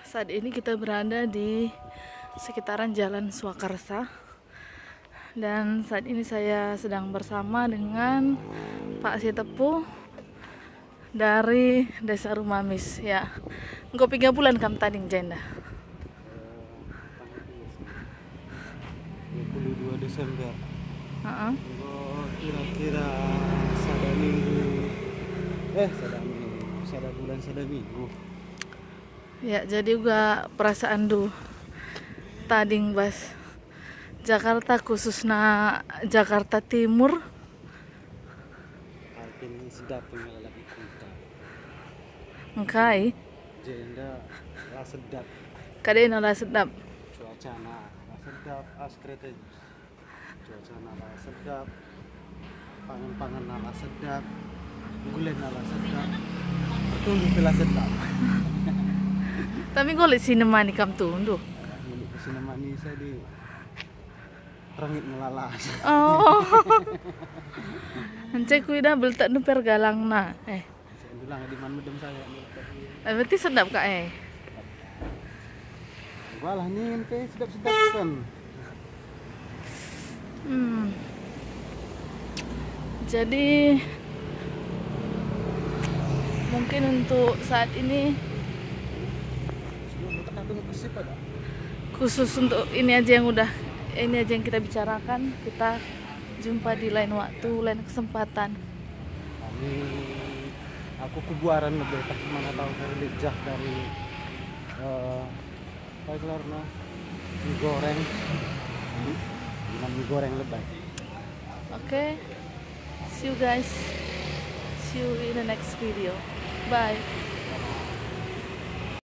Saat ini kita berada di sekitaran Jalan Swakarsa, dan saat ini saya sedang bersama dengan Pak Sitepu dari Desa Rumamis. Ya, engkau 3 bulan kam tading jenda. 22 Desember. Heeh. Kira-kira sada bulan sada minggu. Ya, jadi juga perasaan tading bas Jakarta, khususnya Jakarta Timur. Artinya sedap mengalami kita. Engkai Jenda lah sedap. kadena lah sedap. Cuaca lah sedap, askrete. Cuaca lah sedap. Pangan-pangan lah sedap. Gulen lah sedap. Tunggu lah sedap. Tapi golek sinema ni kam tundu. Ini kesini manis di rengit melalas. Oh. Encek kuida beltak nu pergalang na. Saya bilang di mana medem saya. Berarti sedap kak Walah nih ente sedap-sedap kan. Jadi mungkin untuk saat ini khusus untuk ini aja yang kita bicarakan. Kita jumpa di lain waktu, lain kesempatan. Aku kebuaran lebih tak mana tahu dari lijah dari apa itu karena mie goreng lebih. Okay, see you guys. See you in the next video. Bye.